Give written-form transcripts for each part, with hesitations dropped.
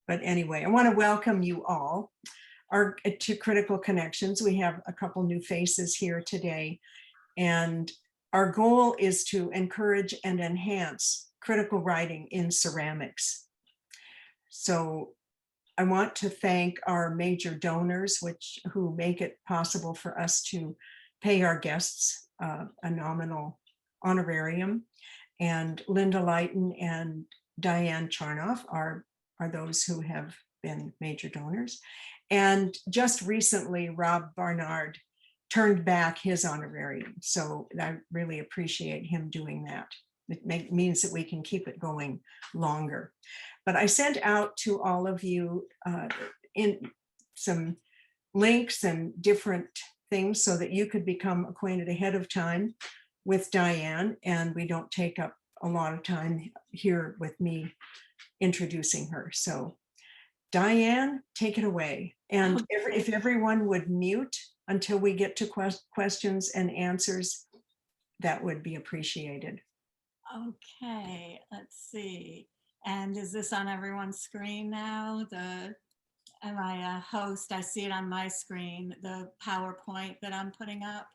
But anyway, I want to welcome you all to Critical Connections. We have a couple new faces here today, and our goal is to encourage and enhance critical writing in ceramics. So I want to thank our major donors, who make it possible for us to pay our guests a nominal honorarium. And Linda Lighton and Diane Charnov are those who have been major donors. And just recently, Rob Barnard turned back his honorarium. So I really appreciate him doing that. It means that we can keep it going longer. But I sent out to all of you in some links and different things so that you could become acquainted ahead of time with Diane, and we don't take up a lot of time here with me introducing her. So Diane, take it away. And if everyone would mute until we get to questions and answers, that would be appreciated. Okay, let's see. And is this on everyone's screen now? Am I a host? I see it on my screen, the PowerPoint that I'm putting up.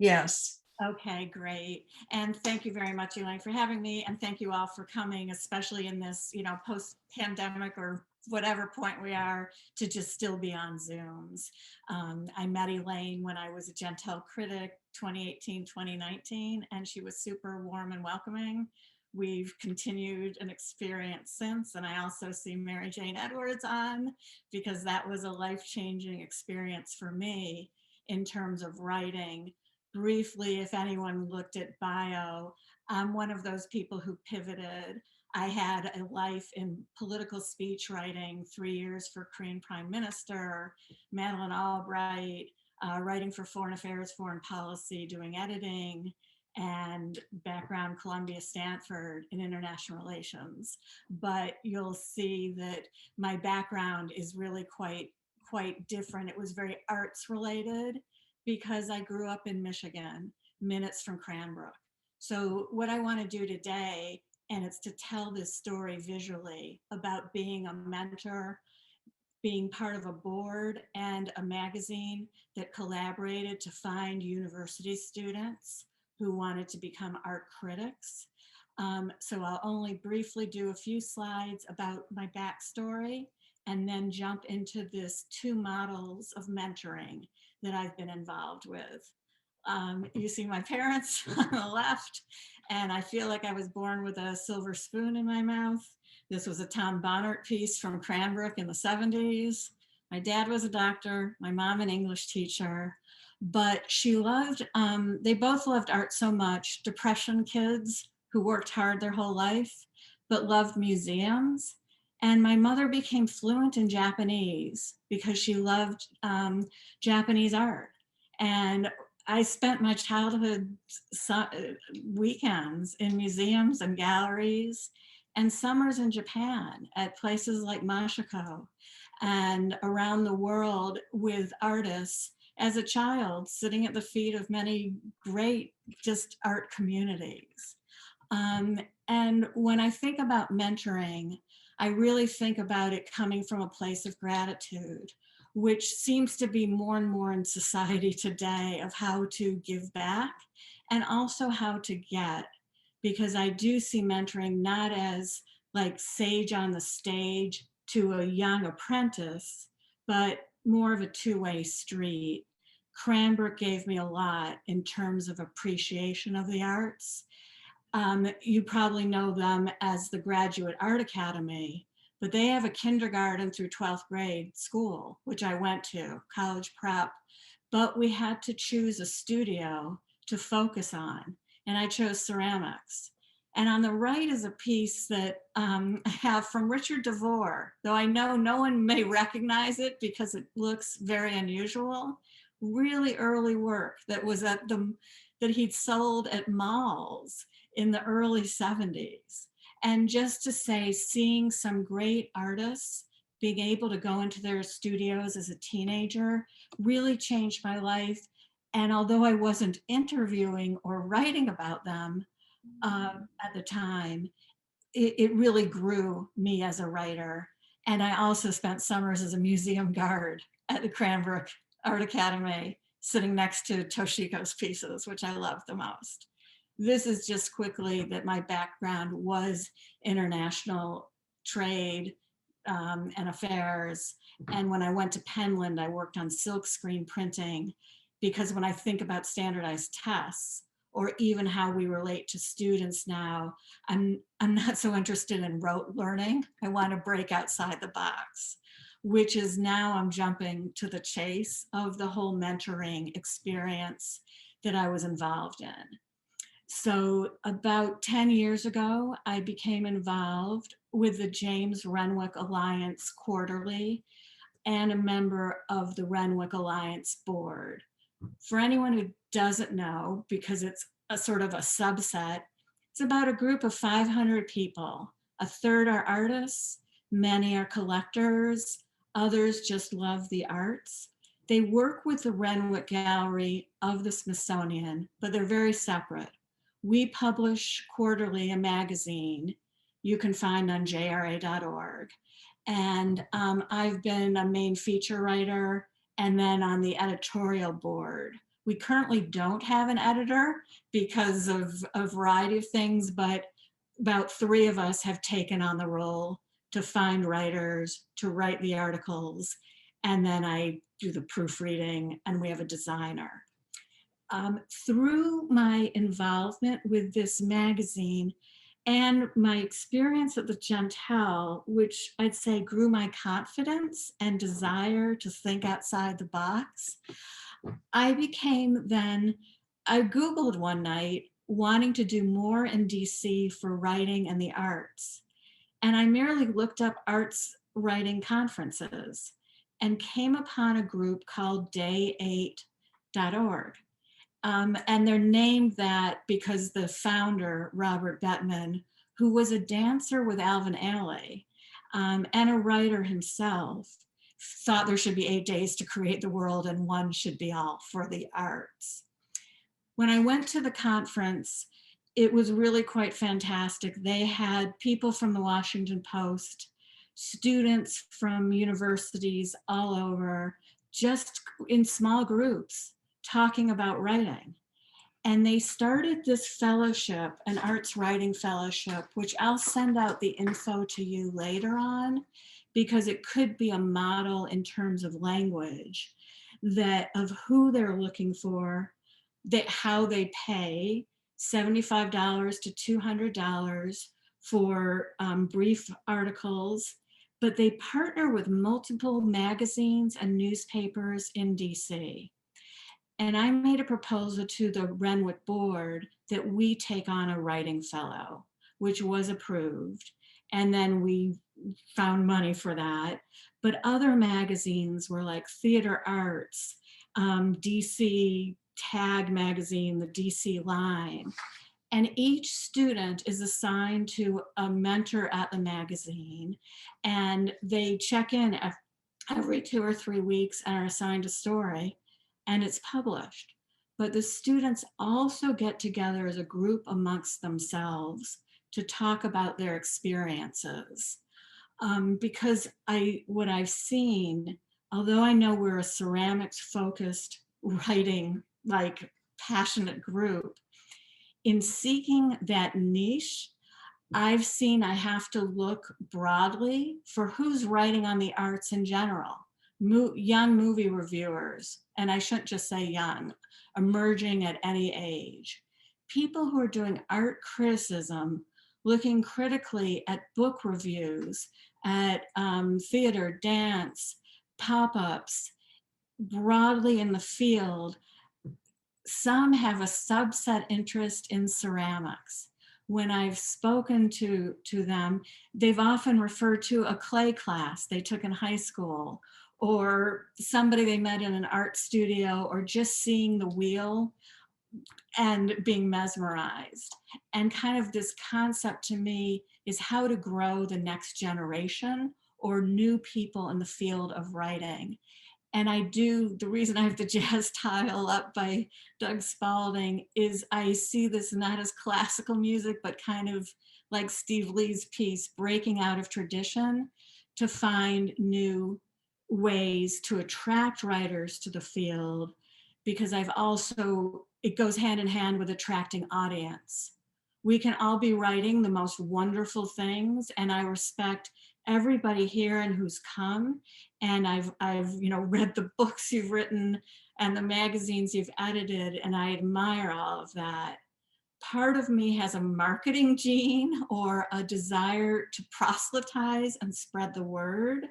Yes. Okay, great. And thank you very much, Elaine, for having me. And thank you all for coming, especially in this, post-pandemic or whatever point we are, to just still be on Zooms. I met Elaine when I was a Gentile critic, 2018, 2019, and she was super warm and welcoming. We've continued an experience since, and I also see Mary Jane Edwards on, because that was a life-changing experience for me in terms of writing. Briefly, if anyone looked at bio, I'm one of those people who pivoted. I had a life in political speech writing, 3 years for Korean Prime Minister, Madeleine Albright, writing for Foreign Affairs, Foreign Policy, doing editing, and background Columbia, Stanford in international relations. But you'll see that my background is really quite different. It was very arts related, because I grew up in Michigan, minutes from Cranbrook. So what I want to do today, and it's to tell this story visually about being a mentor, being part of a board and a magazine that collaborated to find university students who wanted to become art critics. So I'll only briefly do a few slides about my backstory, and then jump into this 2 models of mentoring that I've been involved with. You see my parents on the left, and I feel like I was born with a silver spoon in my mouth. This was a Tom Bonnert piece from Cranbrook in the 70s. My dad was a doctor, my mom an English teacher, but they both loved art so much, Depression kids who worked hard their whole life, but loved museums. And my mother became fluent in Japanese because she loved Japanese art. And I spent my childhood weekends in museums and galleries, and summers in Japan at places like Mashiko, and around the world with artists as a child, sitting at the feet of many great just art communities. And when I think about mentoring, I really think about it coming from a place of gratitude, which seems to be more and more in society today, of how to give back and also how to get, because I do see mentoring not as like sage on the stage to a young apprentice, but more of a two-way street. Cranbrook gave me a lot in terms of appreciation of the arts. You probably know them as the Graduate Art Academy, but they have a kindergarten through 12th grade school, which I went to, college prep, but we had to choose a studio to focus on, and I chose ceramics. And on the right is a piece that I have from Richard DeVore, though I know no one may recognize it because it looks very unusual. Really early work that was that he'd sold at malls in the early 70s. And just to say, seeing some great artists being able to go into their studios as a teenager really changed my life. And although I wasn't interviewing or writing about them at the time, it really grew me as a writer. And I also spent summers as a museum guard at the Cranbrook Art Academy, sitting next to Toshiko's pieces, which I love the most. This is just quickly that my background was international trade and affairs. And when I went to Penland, I worked on silk screen printing, because when I think about standardized tests, or even how we relate to students now, I'm not so interested in rote learning. I want to break outside the box, which is now I'm jumping to the chase of the whole mentoring experience that I was involved in. So about 10 years ago, I became involved with the James Renwick Alliance Quarterly and a member of the Renwick Alliance Board. For anyone who doesn't know, because it's a sort of a subset, it's about a group of 500 people. A third are artists, many are collectors, others just love the arts. They work with the Renwick Gallery of the Smithsonian, but they're very separate. We publish quarterly a magazine you can find on jra.org. And I've been a main feature writer and then on the editorial board. We currently don't have an editor because of a variety of things, but about 3 of us have taken on the role to find writers, to write the articles, and then I do the proofreading, and we have a designer. Through my involvement with this magazine and my experience at the Gentile, which I'd say grew my confidence and desire to think outside the box, I Googled one night wanting to do more in DC for writing and the arts. And I merely looked up arts writing conferences and came upon a group called day8.org. And they're named that because the founder, Robert Bettman, who was a dancer with Alvin Ailey and a writer himself, thought there should be 8 days to create the world and one should be all for the arts. When I went to the conference, it was really quite fantastic. They had people from the Washington Post, students from universities all over, just in small groups, talking about writing. And they started this fellowship, an arts writing fellowship, which I'll send out the info to you later on, because it could be a model in terms of language of who they're looking for, how they pay $75 to $200 for brief articles, but they partner with multiple magazines and newspapers in DC. And I made a proposal to the Renwick board that we take on a writing fellow, which was approved. And then we found money for that. But other magazines were like Theater Arts, DC Tag magazine, the DC Line. And each student is assigned to a mentor at the magazine. And they check in every 2 or 3 weeks and are assigned a story, and it's published. But the students also get together as a group amongst themselves to talk about their experiences. Because what I've seen, although I know we're a ceramics focused writing, like passionate group, in seeking that niche, I've seen I have to look broadly for who's writing on the arts in general. Young movie reviewers, and I shouldn't just say young, emerging at any age. People who are doing art criticism, looking critically at book reviews, at theater, dance, pop-ups, broadly in the field. Some have a subset interest in ceramics. When I've spoken to them, they've often referred to a clay class they took in high school, or somebody they met in an art studio, or just seeing the wheel and being mesmerized. And kind of this concept to me is how to grow the next generation or new people in the field of writing. And the reason I have the jazz tile up by Doug Spalding is I see this not as classical music, but kind of like Steve Lee's piece, breaking out of tradition to find new ways to attract writers to the field, because it goes hand in hand with attracting audience. We can all be writing the most wonderful things, and I respect everybody here and who's come, and I've read the books you've written and the magazines you've edited, and I admire all of that. Part of me has a marketing gene or a desire to proselytize and spread the word.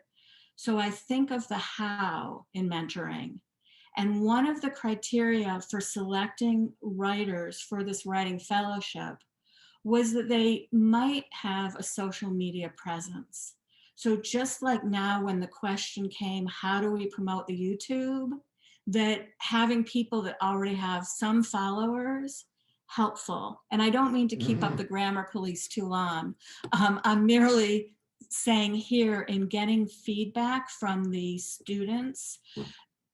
So I think of the how in mentoring. And one of the criteria for selecting writers for this writing fellowship was that they might have a social media presence. So just like now when the question came, how do we promote the YouTube? That having people that already have some followers, helpful. And I don't mean to keep up the grammar police too long. I'm merely saying here, in getting feedback from the students,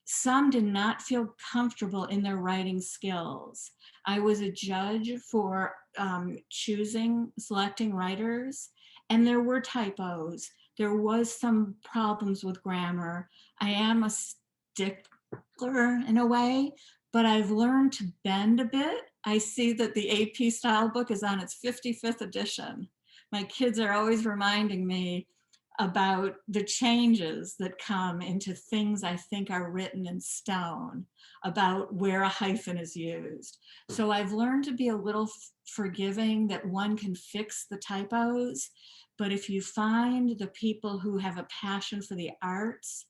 some did not feel comfortable in their writing skills. I was a judge for selecting writers, and there were typos. There was some problems with grammar. I am a stickler in a way, but I've learned to bend a bit. I see that the AP style book is on its 55th edition. My kids are always reminding me about the changes that come into things I think are written in stone, about where a hyphen is used. So I've learned to be a little forgiving, that one can fix the typos, but if you find the people who have a passion for the arts,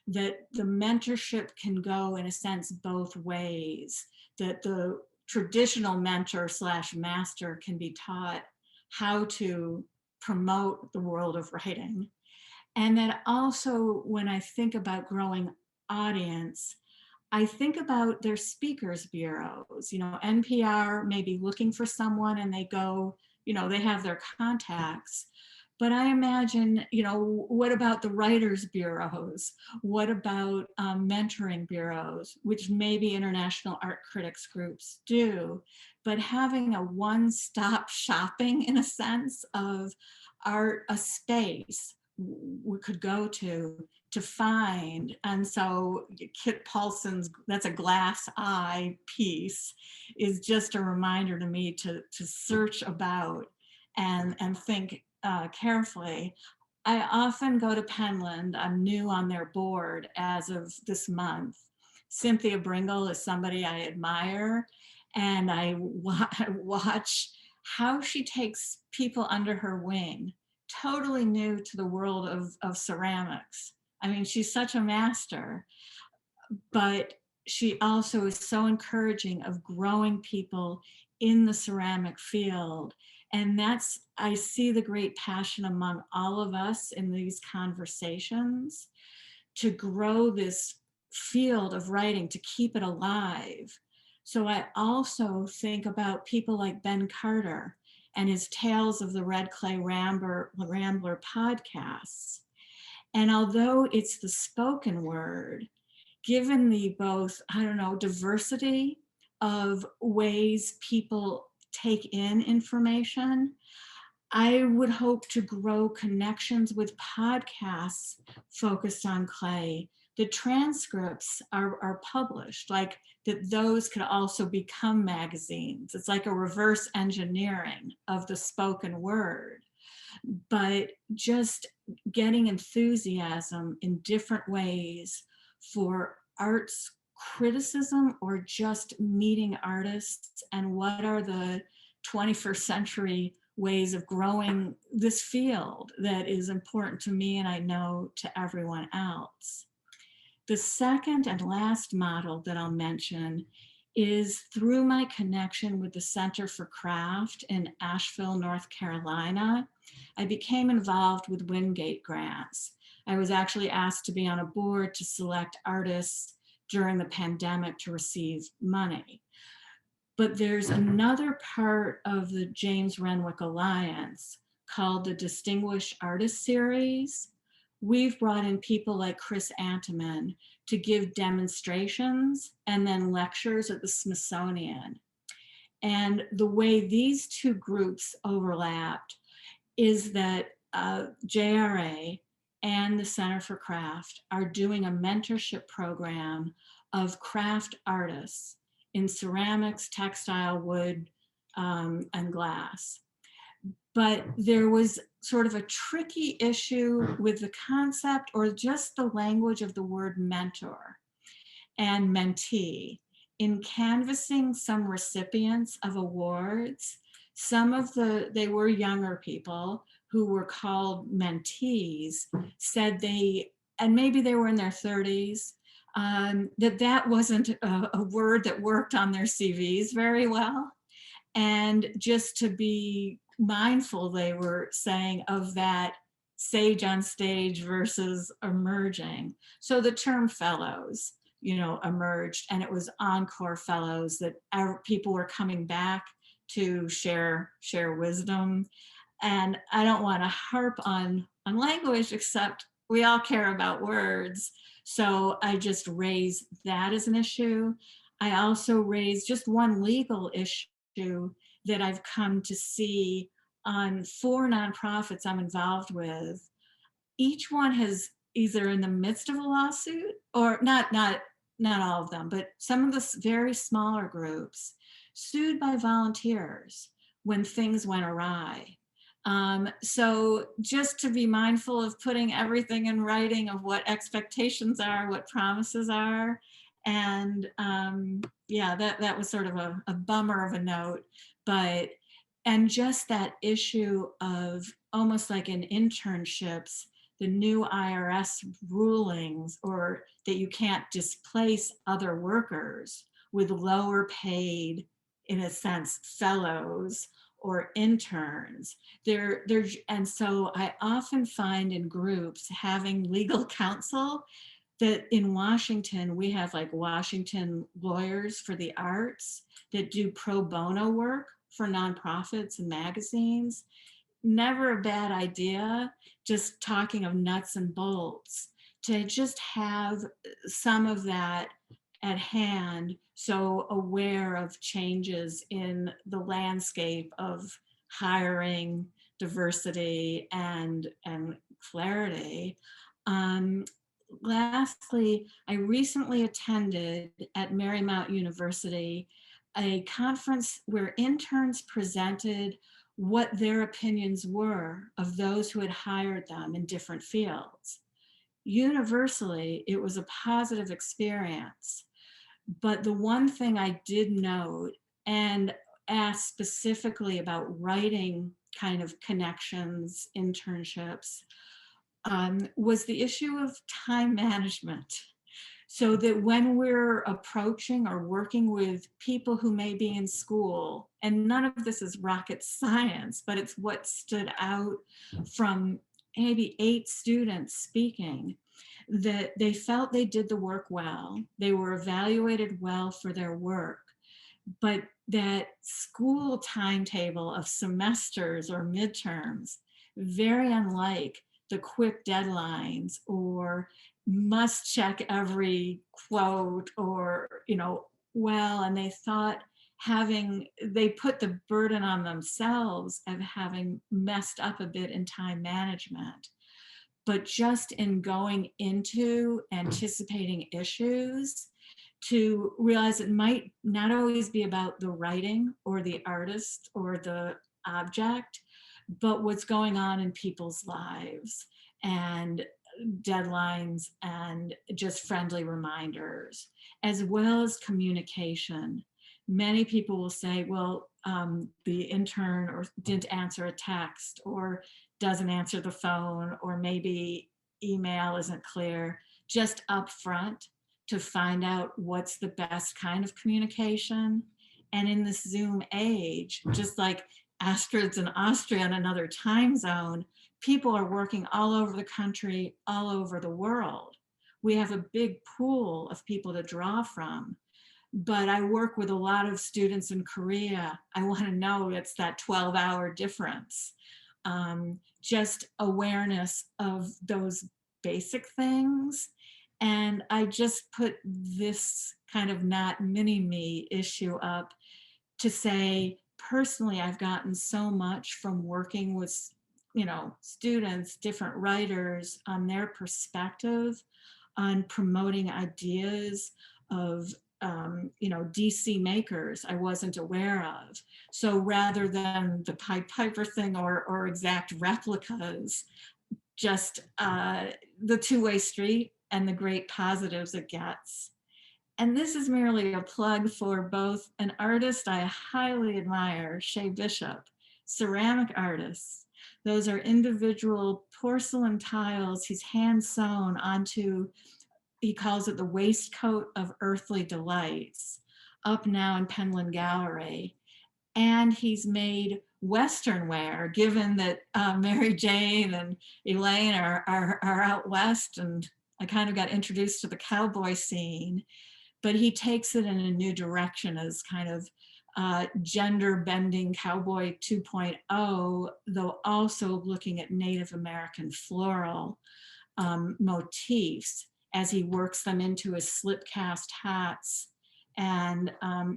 that the mentorship can go in a sense both ways, that the traditional mentor / master can be taught how to promote the world of writing. And that also, when I think about growing audience, I think about their speakers bureaus. NPR may be looking for someone and they go, they have their contacts. But I imagine, what about the writers bureaus? What about mentoring bureaus, which maybe international art critics groups do? But having a one-stop shopping, in a sense, of art, a space we could go to find. And so Kit Paulson's That's a Glass Eye piece is just a reminder to me to search about and think carefully. I often go to Penland. I'm new on their board as of this month. Cynthia Bringle is somebody I admire, and I watch how she takes people under her wing, totally new to the world of ceramics. I mean, she's such a master, but she also is so encouraging of growing people in the ceramic field. And I see the great passion among all of us in these conversations to grow this field of writing, to keep it alive. So I also think about people like Ben Carter and his Tales of the Red Clay Rambler podcasts. And although it's the spoken word, given the both, diversity of ways people take in information, I would hope to grow connections with podcasts focused on clay. The transcripts are published, like that those could also become magazines. It's like a reverse engineering of the spoken word. But just getting enthusiasm in different ways for arts criticism, or just meeting artists, and what are the 21st century ways of growing this field that is important to me, and I know to everyone else. The second and last model that I'll mention is through my connection with the Center for Craft in Asheville, North Carolina. I became involved with Wingate grants. I was actually asked to be on a board to select artists during the pandemic to receive money. But there's another part of the James Renwick Alliance called the Distinguished Artist Series. We've brought in people like Chris Anteman to give demonstrations and then lectures at the Smithsonian. And the way these two groups overlapped is that JRA and the Center for Craft are doing a mentorship program of craft artists in ceramics, textile, wood, and glass. But there was sort of a tricky issue with the concept or just the language of the word mentor and mentee. In canvassing some recipients of awards, they were younger people who were called mentees, said and maybe they were in their 30s, that wasn't a word that worked on their CVs very well. And just to be mindful, they were saying, of that sage on stage versus emerging. So the term fellows, emerged, and it was encore fellows that people were coming back to share wisdom. And I don't want to harp on language, except we all care about words. So I just raise that as an issue. I also raise just one legal issue that I've come to see on 4 nonprofits I'm involved with. Each one has either in the midst of a lawsuit, or not all of them, but some of the very smaller groups sued by volunteers when things went awry. So just to be mindful of putting everything in writing of what expectations are, what promises are. And yeah, that was sort of a bummer of a note, and just that issue of almost like in internships, the new IRS rulings, or that you can't displace other workers with lower paid, in a sense, fellows or interns. And so I often find in groups having legal counsel, that in Washington, we have like Washington Lawyers for the Arts that do pro bono work for nonprofits and magazines. Never a bad idea, just talking of nuts and bolts, to just have some of that at hand, so aware of changes in the landscape of hiring, diversity, and clarity. Lastly, I recently attended at Marymount University a conference where interns presented what their opinions were of those who had hired them in different fields. Universally, it was a positive experience. But the one thing I did note and ask specifically about writing kind of connections, internships, was the issue of time management. So that when we're approaching or working with people who may be in school, and none of this is rocket science, but it's what stood out from maybe 8 students speaking, that they felt they did the work well, they were evaluated well for their work, but that school timetable of semesters or midterms, very unlike the quick deadlines or must check every quote, or and they thought they put the burden on themselves of having messed up a bit in time management. But just in going into anticipating issues, to realize it might not always be about the writing or the artist or the object, but what's going on in people's lives, and deadlines, and just friendly reminders, as well as communication. Many people will say, well, the intern or didn't answer a text, or doesn't answer the phone, or maybe email isn't clear. Just upfront to find out what's the best kind of communication. And in this Zoom age, just like Astrid's in Austria in another time zone, people are working all over the country, all over the world. We have a big pool of people to draw from. But I work with a lot of students in Korea. I want to know it's that 12-hour difference. Just awareness of those basic things. And I just put this kind of not mini-me issue up to say, personally, I've gotten so much from working with students, different writers on their perspective on promoting ideas of DC makers I wasn't aware of. So rather than the Pied Piper thing or exact replicas, just the two-way street and the great positives it gets. And this is merely a plug for both an artist I highly admire, Shea Bishop, ceramic artists. Those are individual porcelain tiles he's hand sewn onto, he calls it the waistcoat of earthly delights, up now in Penland Gallery. And he's made Western wear, given that Mary Jane and Elaine are out West, and I kind of got introduced to the cowboy scene. But he takes it in a new direction as kind of gender bending cowboy 2.0, though also looking at Native American floral motifs as he works them into his slip cast hats and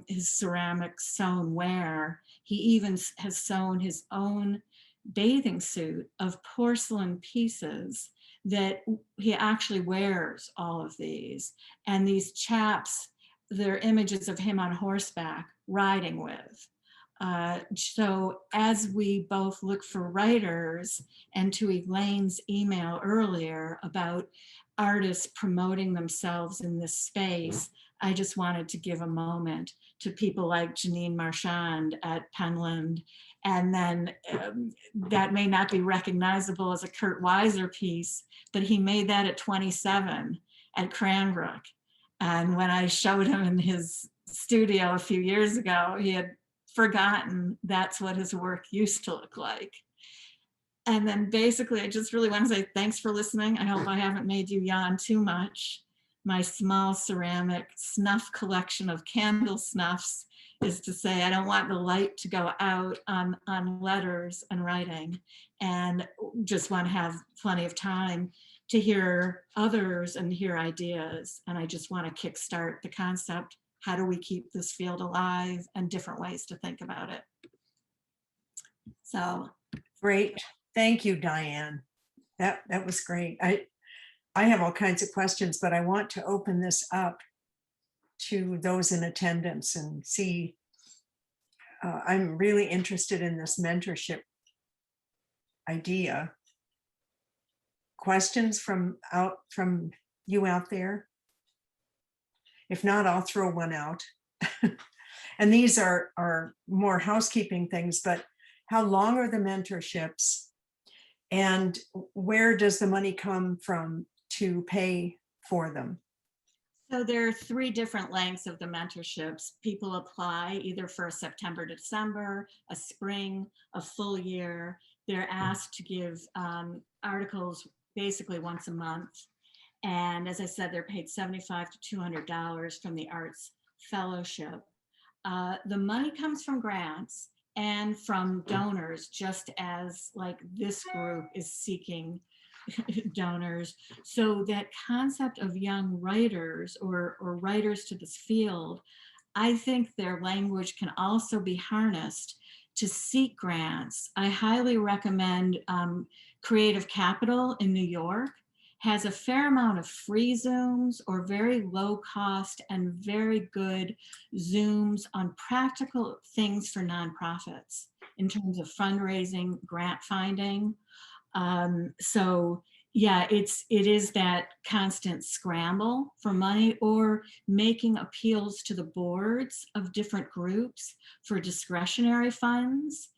his ceramic sewn wear. He even has sewn his own bathing suit of porcelain pieces that he actually wears all of these. And these chaps, they're images of him on horseback riding with. So as we both look for writers, and to Elaine's email earlier about artists promoting themselves in this space, I just wanted to give a moment to people like Janine Marchand at Penland. And then that may not be recognizable as a Kurt Weiser piece, but he made that at 27 at Cranbrook. And when I showed him in his studio a few years ago, he had forgotten that's what his work used to look like. And then basically, I just really want to say thanks for listening. I hope I haven't made you yawn too much. My small ceramic snuff collection of candle snuffs is to say I don't want the light to go out on letters and writing, and just want to have plenty of time to hear others and hear ideas. And I just want to kickstart the concept, how do we keep this field alive, and different ways to think about it. So Great. Thank you, Diane. That was great. I have all kinds of questions, but I want to open this up to those in attendance and see. I'm really interested in this mentorship idea. Questions from you out there? If not, I'll throw one out. And these are more housekeeping things, but how long are the mentorships? And where does the money come from to pay for them? So there are 3 different lengths of the mentorships. People apply either for a September, December, a spring, a full year. They're asked to give articles basically once a month. And as I said, they're paid $75 to $200 from the Arts Fellowship. The money comes from grants and from donors, just as like this group is seeking donors. So that concept of young writers or writers to this field, I think their language can also be harnessed to seek grants. I highly recommend Creative Capital in New York has a fair amount of free Zooms or very low cost and very good Zooms on practical things for nonprofits in terms of fundraising, grant finding. So yeah, it is that constant scramble for money, or making appeals to the boards of different groups for discretionary funds.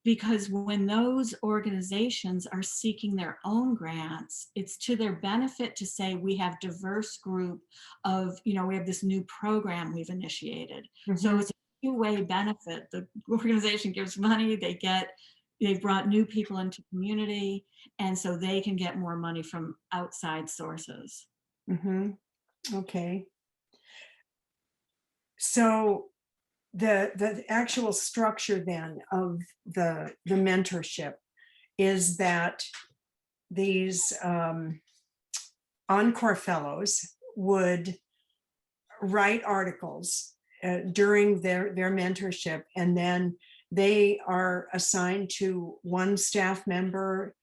Because when those organizations are seeking their own grants, it's to their benefit to say, we have diverse group of, we have this new program we've initiated. Mm-hmm. So it's a two-way benefit. The organization gives money, they've brought new people into community, and so they can get more money from outside sources. Mm-hmm. Okay. So the actual structure then of the mentorship is that these Encore Fellows would write articles during their mentorship, and then they are assigned to one staff member,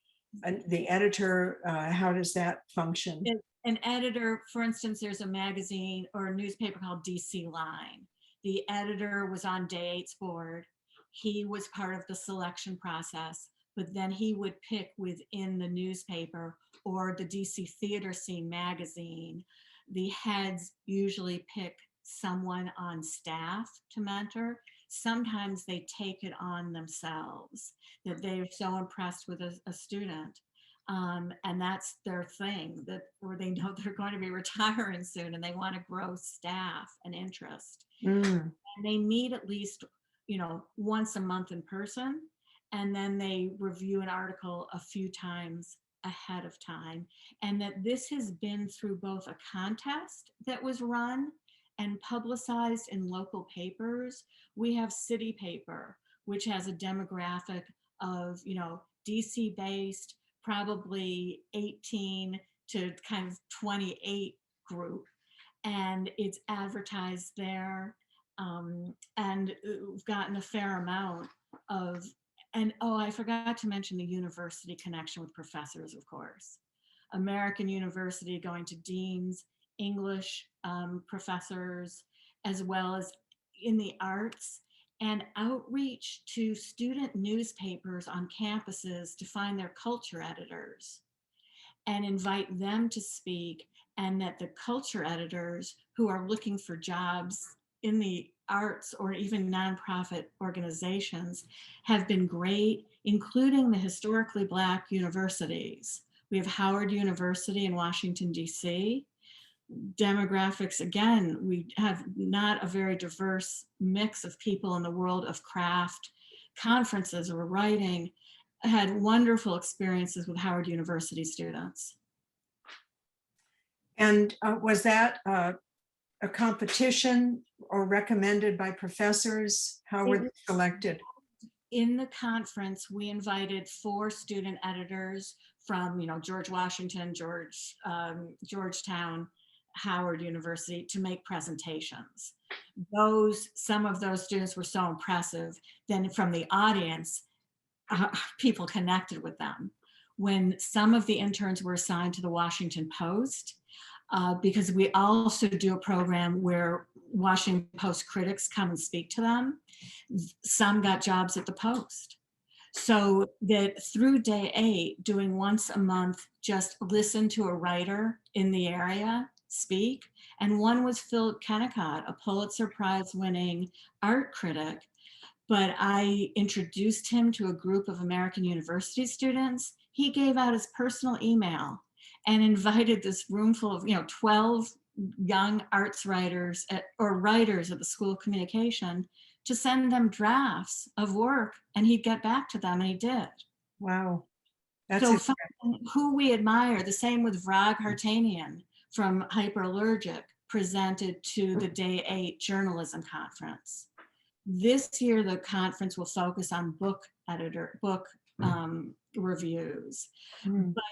the editor. How does that function? An editor, for instance, there's a magazine or a newspaper called DC Line. The editor was on Day 8's board. He was part of the selection process, but then he would pick within the newspaper or the DC Theater Scene magazine. The heads usually pick someone on staff to mentor. Sometimes they take it on themselves, that they're so impressed with a student. And that's their thing, that or they know they're going to be retiring soon and they want to grow staff and interest. Mm. And they meet at least, once a month in person, and then they review an article a few times ahead of time. And that this has been through both a contest that was run and publicized in local papers. We have City Paper, which has a demographic of, DC based, probably 18 to kind of 28 group, and it's advertised there. And we've gotten a fair amount of, and oh, I forgot to mention the university connection with professors, of course. American University going to deans, English professors, as well as in the arts, and outreach to student newspapers on campuses to find their culture editors and invite them to speak, and that the culture editors who are looking for jobs in the arts or even nonprofit organizations have been great, including the historically Black universities. We have Howard University in Washington, D.C. Demographics, again, we have not a very diverse mix of people in the world of craft, conferences or writing. I had wonderful experiences with Howard University students. And was that a competition or recommended by professors? How were they selected? In the conference, we invited 4 student editors from, George Washington, Georgetown, Howard University to make presentations. Some of those students were so impressive, then from the audience, people connected with them. When some of the interns were assigned to the Washington Post, because we also do a program where Washington Post critics come and speak to them, some got jobs at the Post. So that through Day 8, doing once a month, just listen to a writer in the area speak. And one was Philip Kennicott, a Pulitzer Prize winning art critic. But I introduced him to a group of American University students. He gave out his personal email and invited this room full of 12 young arts writers or writers at the School of Communication to send them drafts of work, and he'd get back to them, and he did. Wow. So who we admire, the same with Vrag Hartanian from Hyperallergic, presented to the Day 8 Journalism Conference. This year, the conference will focus on book reviews. But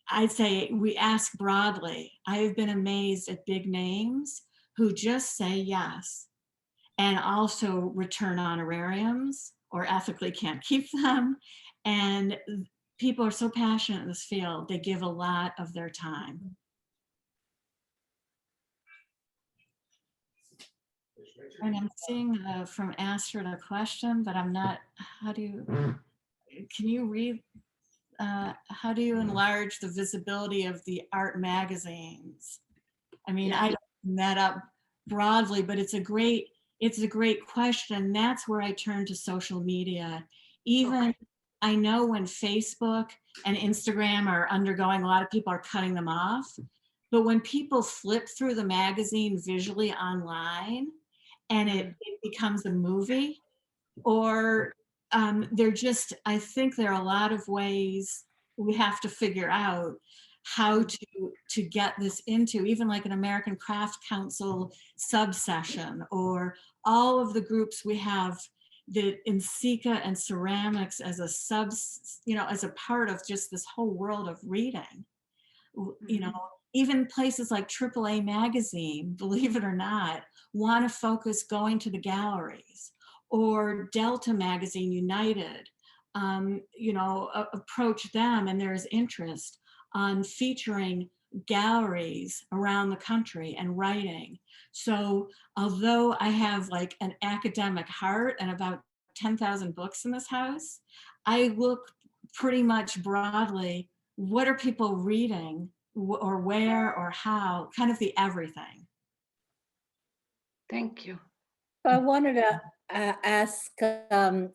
I'd say we ask broadly. I have been amazed at big names who just say yes and also return honorariums or ethically can't keep them. And people are so passionate in this field, they give a lot of their time. And I'm seeing from Astrid a question, but I'm not, can you read, how do you enlarge the visibility of the art magazines? I mean, I don't bring that up broadly, but it's a great question. That's where I turn to social media. Even I know when Facebook and Instagram are undergoing, a lot of people are cutting them off, but when people flip through the magazine visually online and it becomes a movie, or I think there are a lot of ways we have to figure out how to get this into, even like an American Craft Council sub-session, or all of the groups we have that in Sika and ceramics as as a part of just this whole world of reading. Even places like AAA Magazine, believe it or not, want to focus going to the galleries, or Delta Magazine United, approach them, and there's interest on featuring galleries around the country and writing. So although I have like an academic heart and about 10,000 books in this house, I look pretty much broadly, what are people reading, or where or how, kind of the everything. Thank you. I wanted to ask, thank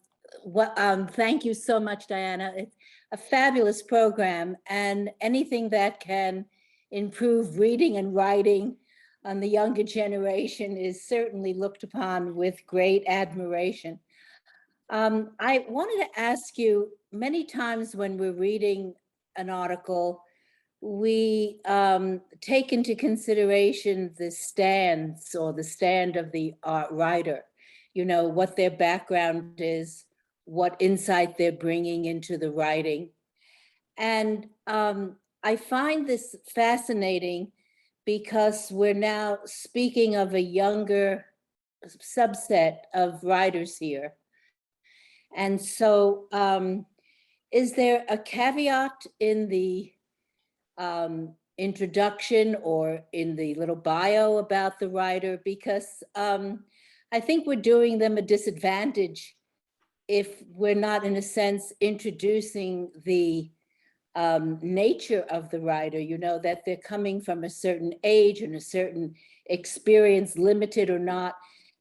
you so much, Diana. It's a fabulous program, and anything that can improve reading and writing on the younger generation is certainly looked upon with great admiration. I wanted to ask you, many times when we're reading an article, we take into consideration the stance or the stand of the writer, what their background is, what insight they're bringing into the writing. And I find this fascinating because we're now speaking of a younger subset of writers here. And so is there a caveat in the introduction or in the little bio about the writer? Because I think we're doing them a disadvantage if we're not, in a sense, introducing the nature of the writer, that they're coming from a certain age and a certain experience, limited or not.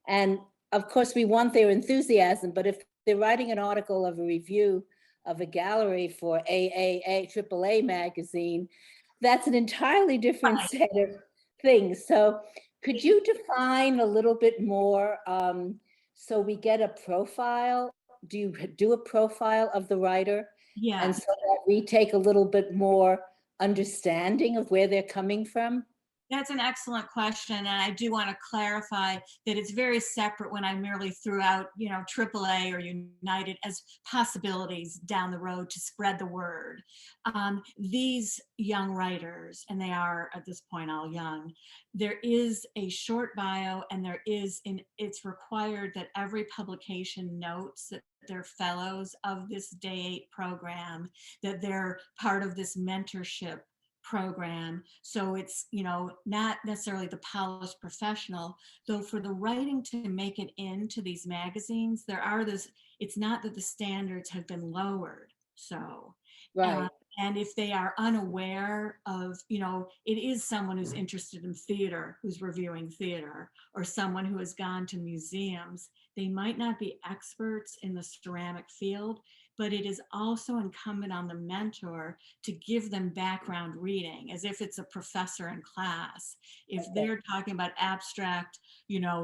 And of course, we want their enthusiasm, but if they're writing an article of a review of a gallery for AAA magazine, that's an entirely different set of things. So could you define a little bit more so we get a profile? Do you do a profile of the writer? Yeah. And so that we take a little bit more understanding of where they're coming from? That's an excellent question, and I do want to clarify that it's very separate when I merely threw out, AAA or United as possibilities down the road to spread the word. These young writers, and they are at this point all young, there is a short bio, and it's required that every publication notes that they're fellows of this Day 8 program, that they're part of this mentorship program. So it's, not necessarily the polished professional, though for the writing to make it into these magazines, it's not that the standards have been lowered. So, Right. and if they are unaware of, it is someone who's interested in theater, who's reviewing theater, or someone who has gone to museums, they might not be experts in the ceramic field, but it is also incumbent on the mentor to give them background reading as if it's a professor in class. If they're talking about abstract,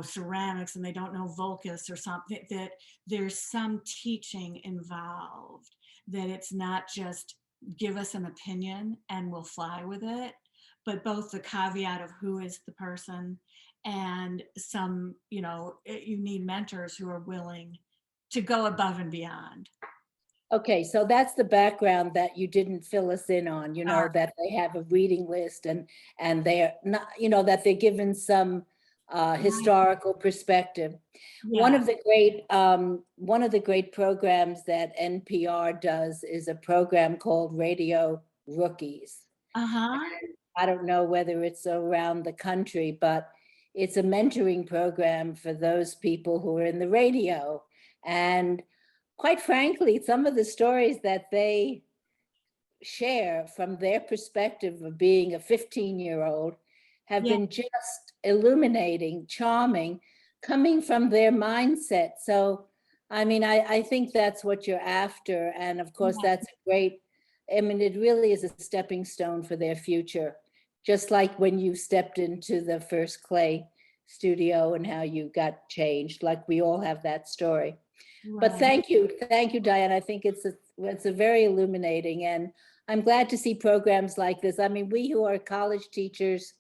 ceramics, and they don't know Vulcus or something, that there's some teaching involved, that it's not just give us an opinion and we'll fly with it, but both the caveat of who is the person and some, you need mentors who are willing to go above and beyond. Okay, so that's the background that you didn't fill us in on, that they have a reading list and they're not, that they're given some historical perspective. Yeah. One of the great programs that NPR does is a program called Radio Rookies. I don't know whether it's around the country, but it's a mentoring program for those people who are in the radio. And quite frankly, some of the stories that they share from their perspective of being a 15-year-old have been just illuminating, charming, coming from their mindset. So, I think that's what you're after. And of course, that's a great, it really is a stepping stone for their future. Just like when you stepped into the first clay studio and how you got changed, like we all have that story. But thank you, Diane. I think it's a very illuminating, and I'm glad to see programs like this. We who are college teachers,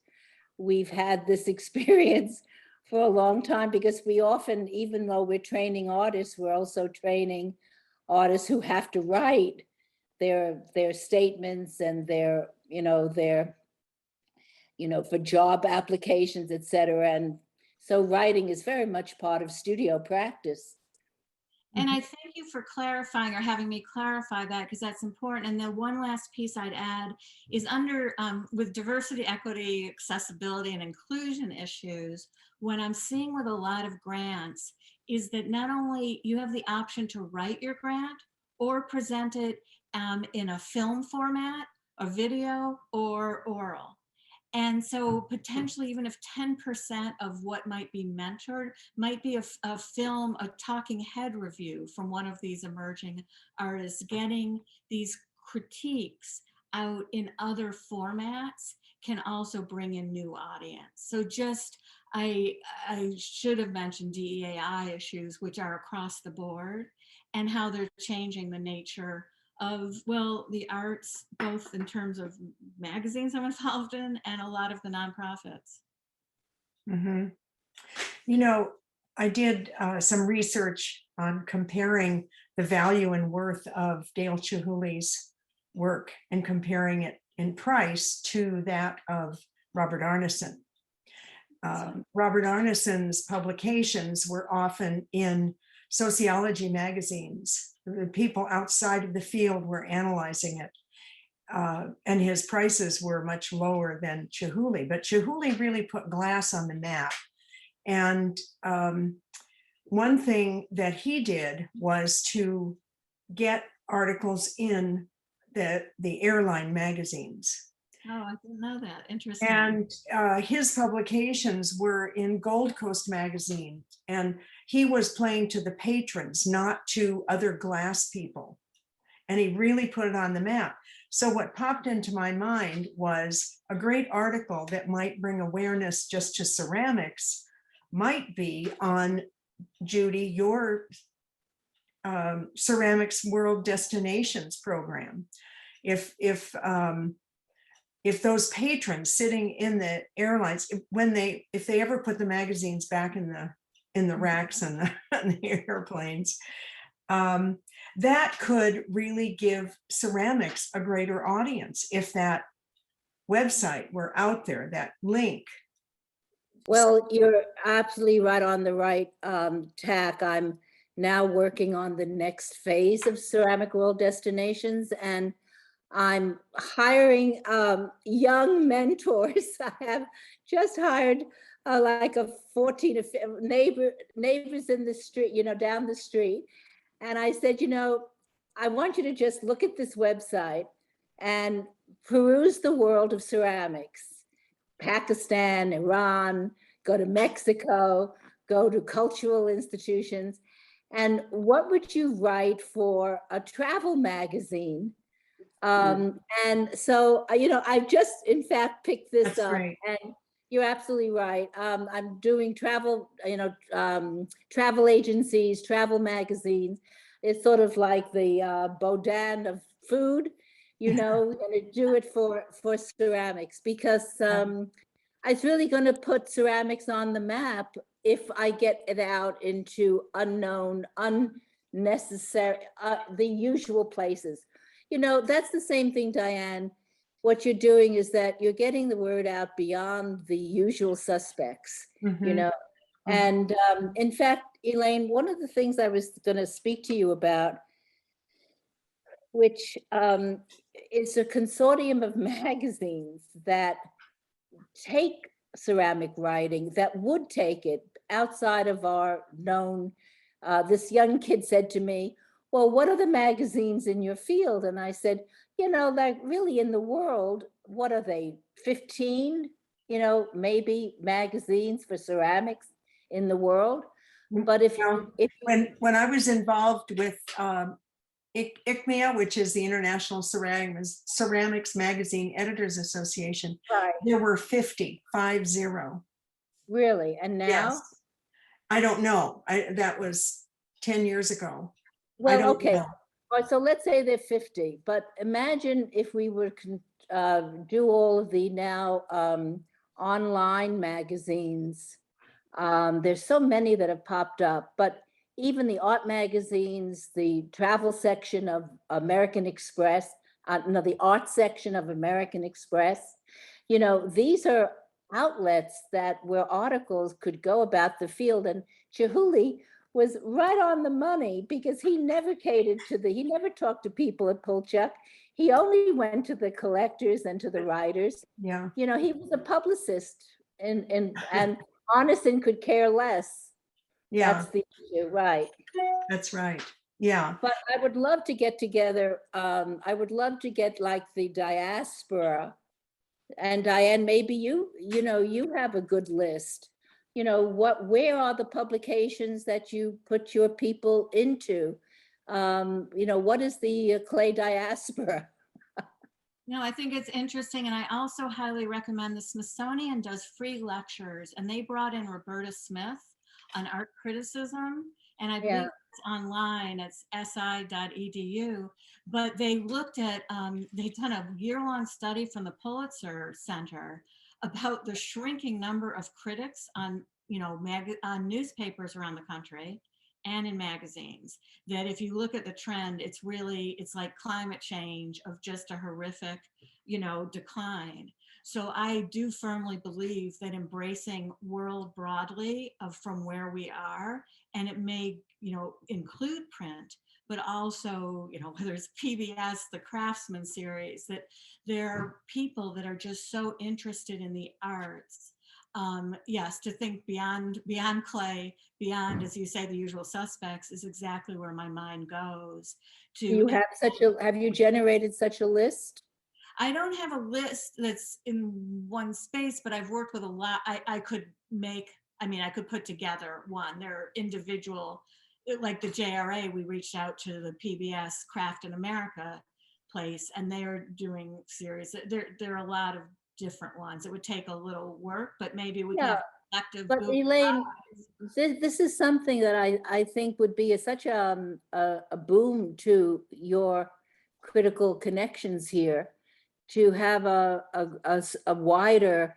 we've had this experience for a long time because we often, even though we're training artists, we're also training artists who have to write their statements and their for job applications, et cetera. And so writing is very much part of studio practice. And I thank you for clarifying or having me clarify that, because that's important. And the one last piece I'd add is under with diversity, equity, accessibility, and inclusion issues, what I'm seeing with a lot of grants is that not only you have the option to write your grant or present it in a film format, a video, or oral. And so potentially even if 10% of what might be mentored might be a film, a talking head review from one of these emerging artists, getting these critiques out in other formats can also bring in new audience. So just, I should have mentioned DEAI issues, which are across the board, and how they're changing the nature of, well, the arts, both in terms of magazines I'm involved in and a lot of the nonprofits. You know, I did some research on comparing the value and worth of Dale Chihuly's work and comparing it in price to that of Robert Arneson. Robert Arneson's publications were often in sociology magazines. The people outside of the field were analyzing it. And his prices were much lower than Chihuly, but Chihuly really put glass on the map. And one thing that he did was to get articles in the airline magazines. Oh, I didn't know that. Interesting. And his publications were in Gold Coast magazine, and he was playing to the patrons, not to other glass people. And he really put it on the map. So what popped into my mind was a great article that might bring awareness just to ceramics might be on, Judy, your Ceramics World Destinations program. If those patrons sitting in the airlines, if they ever put the magazines back in the racks and the airplanes, that could really give ceramics a greater audience if that website were out there, that link. Well, you're absolutely right on the right tack. I'm now working on the next phase of Ceramic World Destinations, and I'm hiring young mentors. I have just hired like a 14 or 15 neighbors in the street, down the street. And I said, I want you to just look at this website and peruse the world of ceramics. Pakistan, Iran, go to Mexico, go to cultural institutions. And what would you write for a travel magazine? And so, I've just, in fact, picked this up. Great. And you're absolutely right. I'm doing travel, travel agencies, travel magazines. It's sort of like the Baudin of food, going to do it for ceramics, because it's really going to put ceramics on the map if I get it out into unknown, unnecessary, the usual places. That's the same thing, Diane. What you're doing is that you're getting the word out beyond the usual suspects, And in fact, Elaine, one of the things I was going to speak to you about, which is a consortium of magazines that take ceramic writing, that would take it outside of our known. This young kid said to me, well, what are the magazines in your field? And I said, like really in the world, what are they, 15, maybe magazines for ceramics in the world. But when I was involved with ICMEA, which is the International Ceramics Magazine Editors Association, right, there were 50. Really? And now? Yes. I don't know. That was 10 years ago. Well, okay. All right, so let's say they're 50, but imagine if we were do all of the now online magazines. There's so many that have popped up, but even the art magazines, the travel section of American Express, the art section of American Express, these are outlets where articles could go about the field. And Chihuly was right on the money, because he never catered to he never talked to people at Pulchuk. He only went to the collectors and to the writers. Yeah. You know, he was a publicist and honest and could care less. Yeah. That's the issue, right? That's right. Yeah. But I would love to get together. I would love to get like the diaspora. And Diane, maybe you have a good list. You know, where are the publications that you put your people into? You know, what is the Clay diaspora? No, I think it's interesting. And I also highly recommend the Smithsonian does free lectures, and they brought in Roberta Smith on art criticism. And I believe it's online, it's si.edu, but they looked at, they've done a year-long study from the Pulitzer Center about the shrinking number of critics on, on newspapers around the country and in magazines. That if you look at the trend, it's like climate change of just a horrific, decline. So I do firmly believe that embracing world broadly from where we are, and it may, include print, but also, whether it's PBS, the Craftsman series, that there are people that are just so interested in the arts. Yes, to think beyond Clay, beyond, as you say, the usual suspects is exactly where my mind goes. Have you generated such a list? I don't have a list that's in one space, but I've worked with a lot. I could put together one. They're individual, like the JRA, we reached out to the PBS Craft in America place, and they are doing series. There are a lot of different ones. It would take a little work, but maybe we can have active. But Elaine, this is something that I think would be such a boom to your critical connections here, to have a wider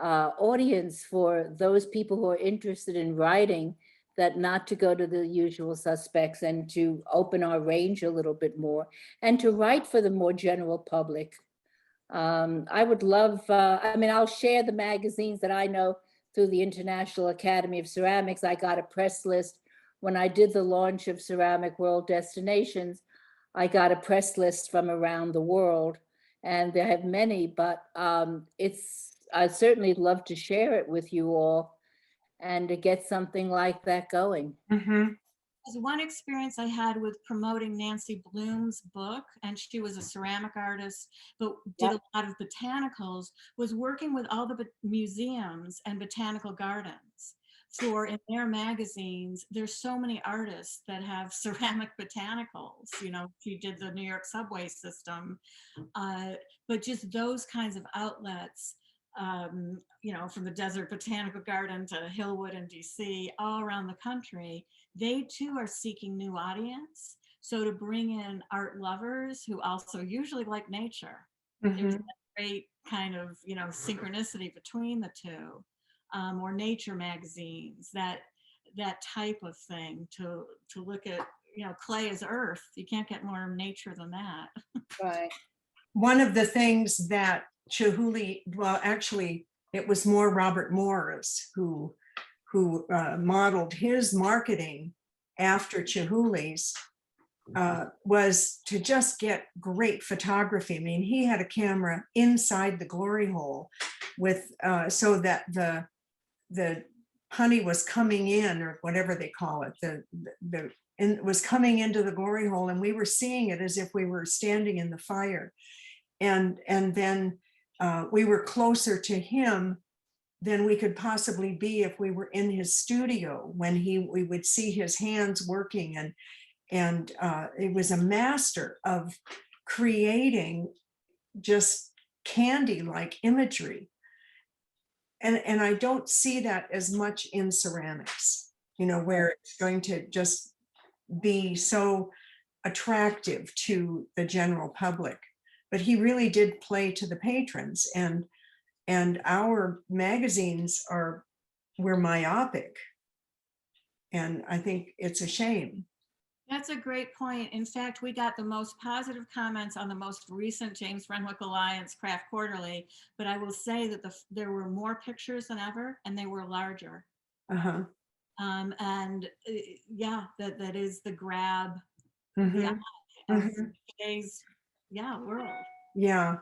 audience for those people who are interested in writing, that not to go to the usual suspects, and to open our range a little bit more, and to write for the more general public. I would love, I'll share the magazines that I know through the International Academy of Ceramics. I got a press list when I did the launch of Ceramic World Destinations. I got a press list from around the world, and they have many, but I'd certainly love to share it with you all and to get something like that going. Mm-hmm. One experience I had with promoting Nancy Bloom's book, and she was a ceramic artist, but did a lot of botanicals, was working with all the museums and botanical gardens. In their magazines, there's so many artists that have ceramic botanicals. She did the New York subway system, but just those kinds of outlets, from the Desert Botanical Garden to Hillwood in DC, all around the country, they too are seeking new audience. So to bring in art lovers who also usually like nature, there's a great kind of, synchronicity between the two, or nature magazines, that type of thing, to look at, clay is earth. You can't get more nature than that. Right. One of the things that Chihuly, well, actually, it was more Robert Morris who modeled his marketing after Chihuly's, was to just get great photography. I mean, he had a camera inside the glory hole with, so that the honey was coming in, or whatever they call it, it was coming into the glory hole, and we were seeing it as if we were standing in the fire. And then we were closer to him than we could possibly be if we were in his studio, when we would see his hands working, and it was a master of creating just candy-like imagery. And I don't see that as much in ceramics, where it's going to just be so attractive to the general public. But he really did play to the patrons, and our magazines were myopic. And I think it's a shame. That's a great point. In fact, we got the most positive comments on the most recent James Renwick Alliance Craft Quarterly, but I will say that there were more pictures than ever, and they were larger. Uh-huh. And yeah, that is the grab Mhm. of Mhm. today's world. Yeah.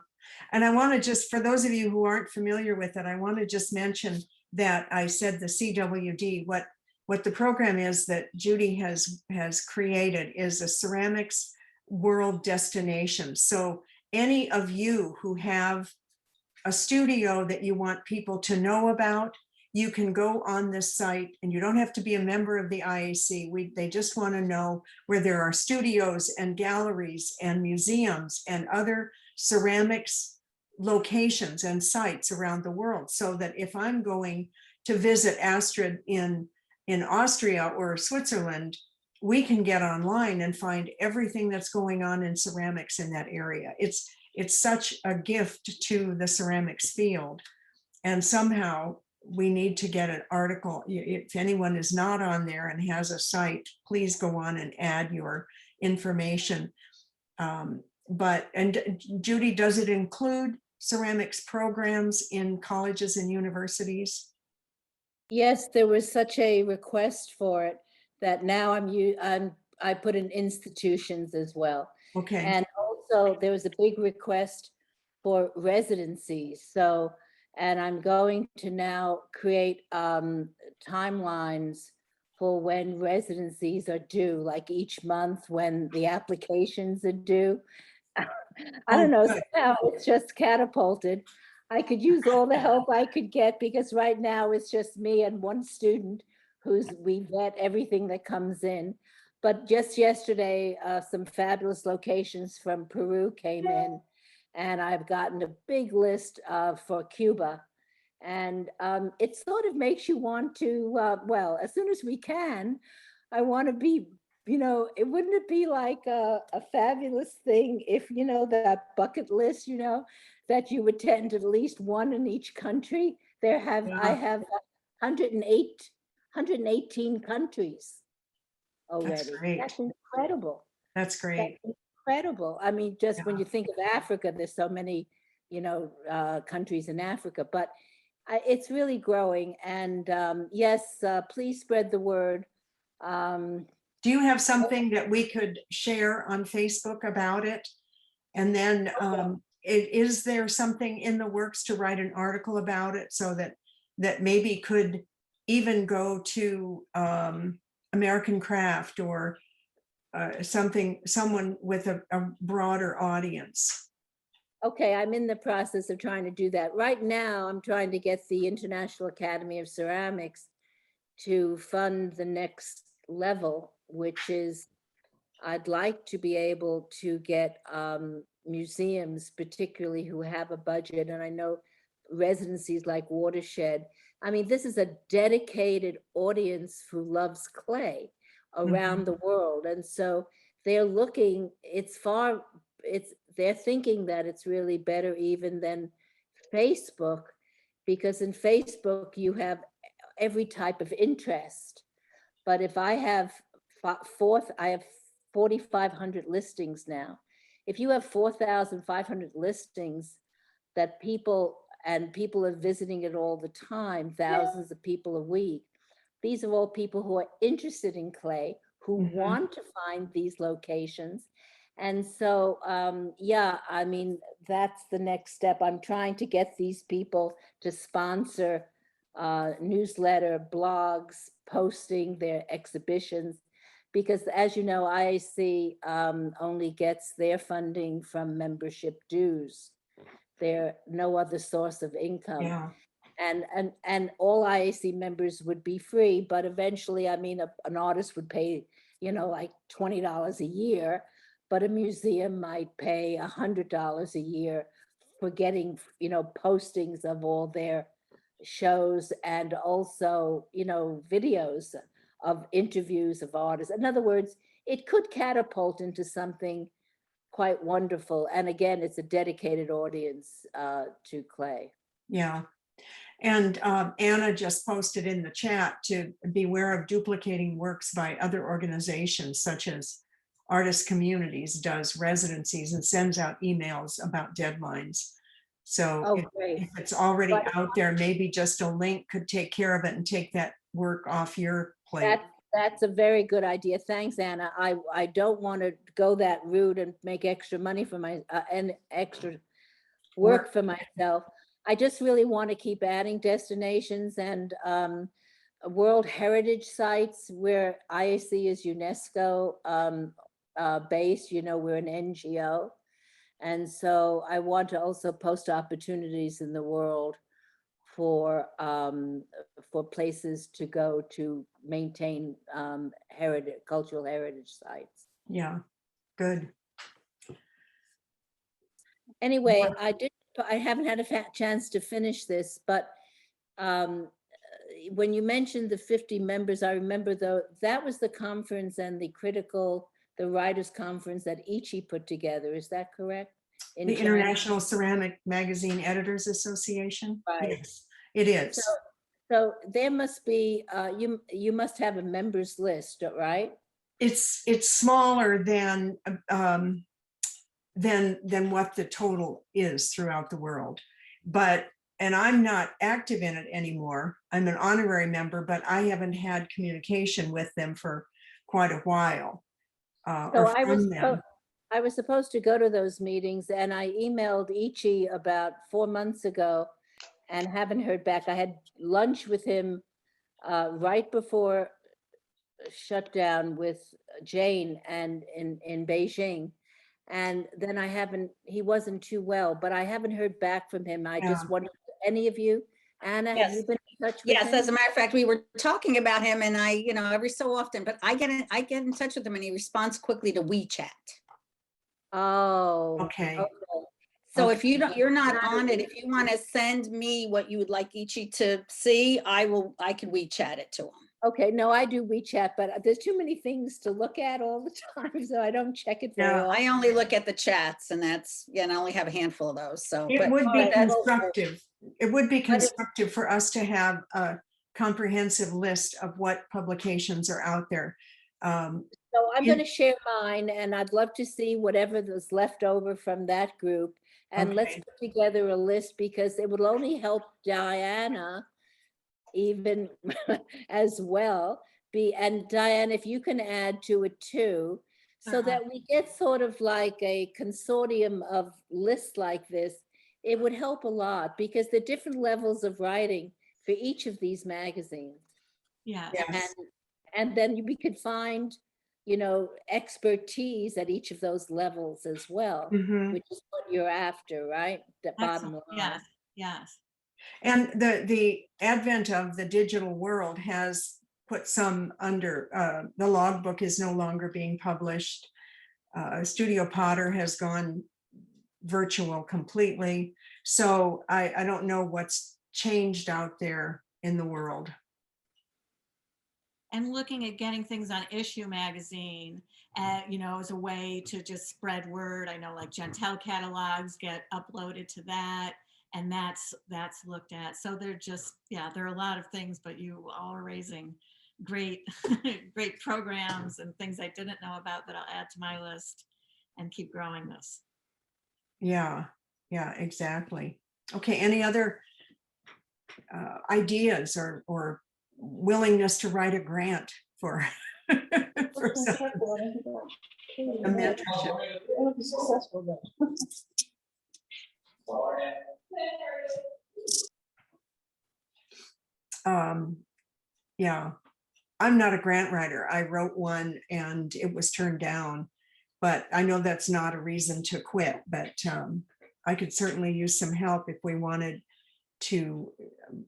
And I want to just, for those of you who aren't familiar with it, I want to just mention that I said the CWD, what the program is that Judy has created is a ceramics world destination. So any of you who have a studio that you want people to know about, you can go on this site, and you don't have to be a member of the IAC. They just want to know where there are studios and galleries and museums and other ceramics locations and sites around the world, so that if I'm going to visit Astrid in Austria or Switzerland, we can get online and find everything that's going on in ceramics in that area. It's such a gift to the ceramics field. And somehow we need to get an article. If anyone is not on there and has a site, please go on and add your information. And Judy, does it include ceramics programs in colleges and universities? Yes, there was such a request for it that now I put in institutions as well. Okay. And also there was a big request for residencies. So, and I'm going to now create timelines for when residencies are due, like each month when the applications are due. I don't know, somehow it's just catapulted. I could use all the help I could get, because right now it's just me and one student we vet everything that comes in. But just yesterday, some fabulous locations from Peru came in, and I've gotten a big list for Cuba. And it sort of makes you want to, well, as soon as we can, I want to be, wouldn't it be like a fabulous thing if, that bucket list, that you attend at least one in each country? I have 118 countries already. That's great. That's incredible. That's great. That's incredible. I mean, just when you think of Africa, there's so many, countries in Africa, but it's really growing. And yes, please spread the word. Do you have something that we could share on Facebook about it? And then is there something in the works to write an article about it, so that maybe could even go to American Craft or someone with a broader audience? Okay, I'm in the process of trying to do that. Right now, I'm trying to get the International Academy of Ceramics to fund the next level, which is I'd like to be able to get museums, particularly who have a budget, and I know residencies like Watershed. I mean, this is a dedicated audience who loves clay around the world. And so they're looking, they're thinking that it's really better even than Facebook, because in Facebook you have every type of interest. But if I have 4,500 listings now. If you have 4,500 listings that people are visiting it all the time, thousands of people a week, these are all people who are interested in clay, who want to find these locations. And so, yeah, I mean, that's the next step. I'm trying to get these people to sponsor newsletter, blogs, posting their exhibitions, because as you know, IAC only gets their funding from membership dues. There's no other source of income. Yeah. And all IAC members would be free, but eventually, I mean, an artist would pay, like $20 a year, but a museum might pay $100 a year for getting, postings of all their shows, and also, videos of interviews of artists. In other words, it could catapult into something quite wonderful. And again, it's a dedicated audience to clay. Yeah. And Anna just posted in the chat to beware of duplicating works by other organizations, such as Artist Communities does residencies and sends out emails about deadlines. So if it's already out there, maybe just a link could take care of it and take that work off your plate. That's a very good idea. Thanks, Anna. I don't want to go that route and make extra money for my, and extra work for myself. I just really want to keep adding destinations and World Heritage sites where IAC is UNESCO based, you know, we're an NGO. And so I want to also post opportunities in the world for places to go to maintain cultural heritage sites. Yeah, good. Anyway, I haven't had a chance to finish this, but when you mentioned the 50 members, I remember though, that was the conference and the writers conference that Ichi put together. Is that correct? The International Ceramic Magazine Editors Association. Right. Yes, it is. So there must be, you must have a members list, right? It's smaller than what the total is throughout the world. And I'm not active in it anymore. I'm an honorary member, but I haven't had communication with them for quite a while. So I was supposed to go to those meetings, and I emailed Ichi about 4 months ago and haven't heard back. I had lunch with him right before shutdown with Jane and in Beijing. And then he wasn't too well, but I haven't heard back from him. I just wondered, any of you, Anna, have you been in touch with him? Yes, as a matter of fact, we were talking about him, and I, you know, every so often, but I get in touch with him and he responds quickly to WeChat. Oh, okay. So if you're not on it, if you want to send me what you would like Ichi to see, I can WeChat it to him. Okay, no, I do WeChat, but there's too many things to look at all the time, so I don't check it very often. I only look at the chats, and that's, I only have a handful of those. So it would be constructive. It would be constructive for us to have a comprehensive list of what publications are out there. So I'm going to share mine, and I'd love to see whatever was left over from that group. And let's put together a list, because it will only help Diana even as well. And Diane, if you can add to it too, so that we get sort of like a consortium of lists like this, it would help a lot, because the different levels of writing for each of these magazines. Yeah. Yes. And then we could find, you know, expertise at each of those levels as well, which is what you're after, right? The bottom line. Yes, yes. And the advent of the digital world has put some under, the logbook is no longer being published. Studio Potter has gone virtual completely. So I don't know what's changed out there in the world. And looking at getting things on Issue magazine, you know, as a way to just spread word. I know like Gentile catalogs get uploaded to that, and that's looked at. So they're just, there are a lot of things, but you all are raising great, great programs and things I didn't know about that I'll add to my list and keep growing this. Yeah, exactly. Okay, any other ideas or willingness to write a grant for for a mentorship? Yeah, I'm not a grant writer. I wrote one and it was turned down, but I know that's not a reason to quit, but I could certainly use some help if we wanted to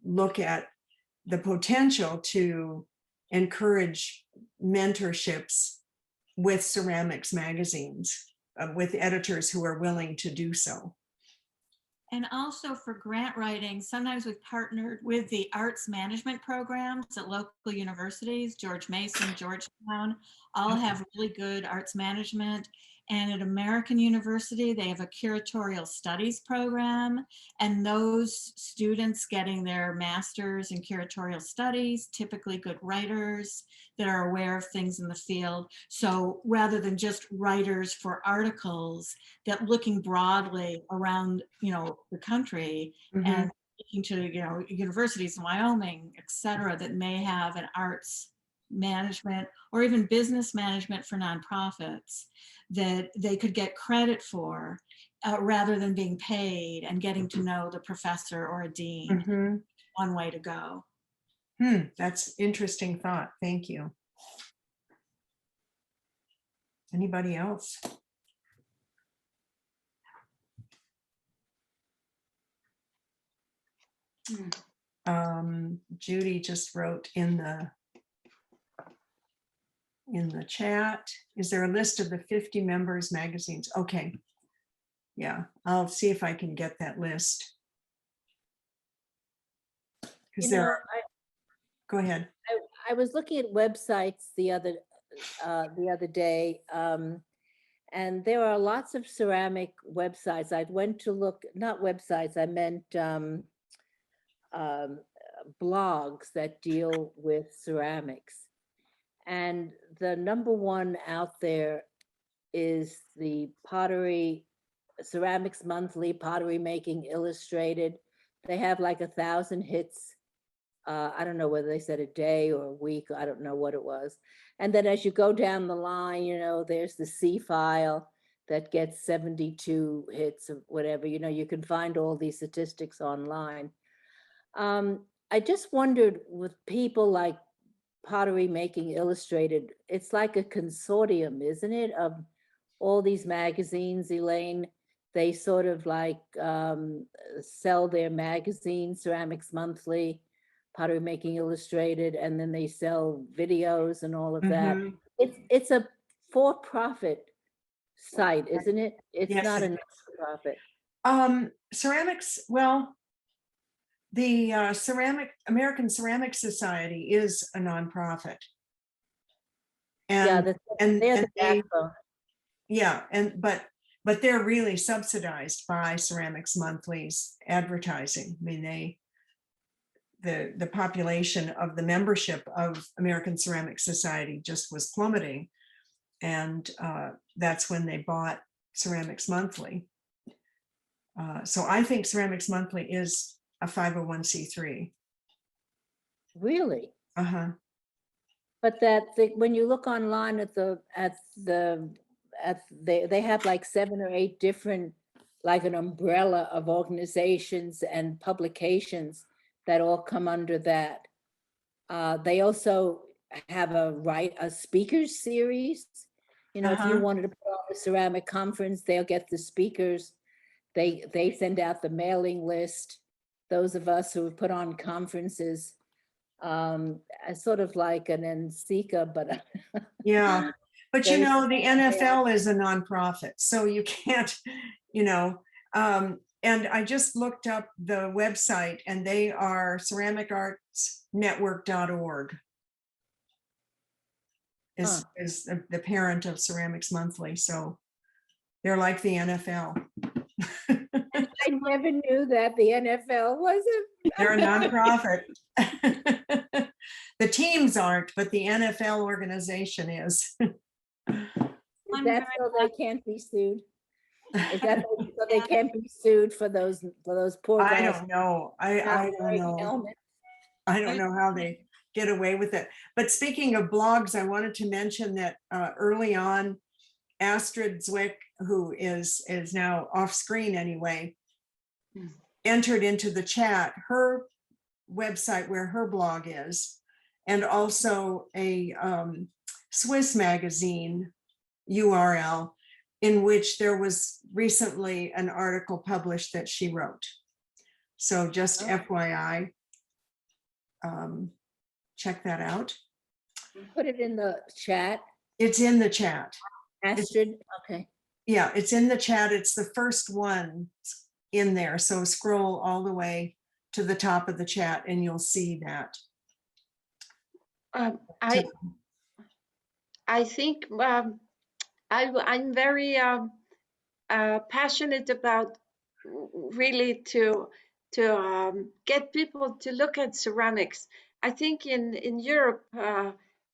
look at the potential to encourage mentorships with ceramics magazines, with editors who are willing to do so. And also for grant writing, sometimes we've partnered with the arts management programs at local universities. George Mason, Georgetown, all have really good arts management. And at American University, they have a curatorial studies program. And those students getting their master's in curatorial studies, typically good writers that are aware of things in the field. So rather than just writers for articles, that looking broadly around, you know, the country and speaking to, you know, universities in Wyoming, et cetera, that may have an arts management or even business management for nonprofits that they could get credit for rather than being paid and getting to know the professor or a dean. Mm-hmm. One way to go. That's interesting thought. Thank you. Anybody else? Judy just wrote in the chat, is there a list of the 50 members magazines? Okay. Yeah, I'll see if I can get that list. Because there are, go ahead. I was looking at websites the other day, and there are lots of ceramic websites. I went to look, not websites, I meant blogs that deal with ceramics. And the number one out there is the Ceramics Monthly, Pottery Making Illustrated. They have like 1,000 hits. I don't know whether they said a day or a week. I don't know what it was. And then as you go down the line, there's the C File that gets 72 hits or whatever. You can find all these statistics online. I just wondered, with people like Pottery Making Illustrated, it's like a consortium, isn't it, of all these magazines, Elaine? They sort of like sell their magazine, Ceramics Monthly, Pottery Making Illustrated, and then they sell videos and all of that. It's a for-profit site, isn't it? It's Yes, not it a not-for-profit. Ceramics, well, the American Ceramic Society is a nonprofit. And, they're the backbone. Yeah, but they're really subsidized by Ceramics Monthly's advertising. I mean, the population of the membership of American Ceramic Society just was plummeting. And that's when they bought Ceramics Monthly. So I think Ceramics Monthly is a 501c3. Really? Uh-huh. But when you look online they have like 7 or 8 different, like an umbrella of organizations and publications that all come under that. They also have a speakers series. If you wanted to put on a ceramic conference, they'll get the speakers. They send out the mailing list. Those of us who have put on conferences, sort of like an NCICA, but Yeah, but the NFL is a nonprofit, so you can't, and I just looked up the website, and they are ceramicartsnetwork.org is the parent of Ceramics Monthly, so they're like the NFL. I never knew that the NFL was They're a nonprofit. The teams aren't, but the NFL organization is. Is that so they can't be sued? Is that so they can't be sued for those poor guys? I don't know. I don't know. I don't know how they get away with it. But speaking of blogs, I wanted to mention that early on, Astrid Zwick, who is now off screen anyway, entered into the chat her website where her blog is, and also a Swiss magazine URL in which there was recently an article published that she wrote. So just FYI, check that out. Put it in the chat. It's in the chat. Astrid, okay. Yeah, it's in the chat. It's the first one in there. So scroll all the way to the top of the chat and you'll see that. I think I'm very passionate about really to get people to look at ceramics. I think in Europe,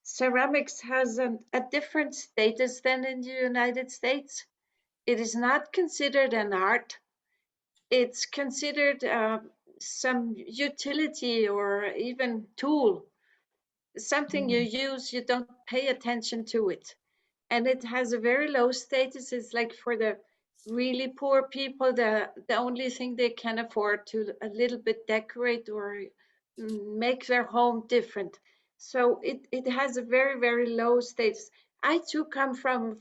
ceramics has a different status than in the United States. It is not considered an art. It's considered some utility or even tool. something you use, you don't pay attention to it. And it has a very low status. It's like for the really poor people, the only thing they can afford to a little bit decorate or make their home different. So it has a very, very low status. I too come from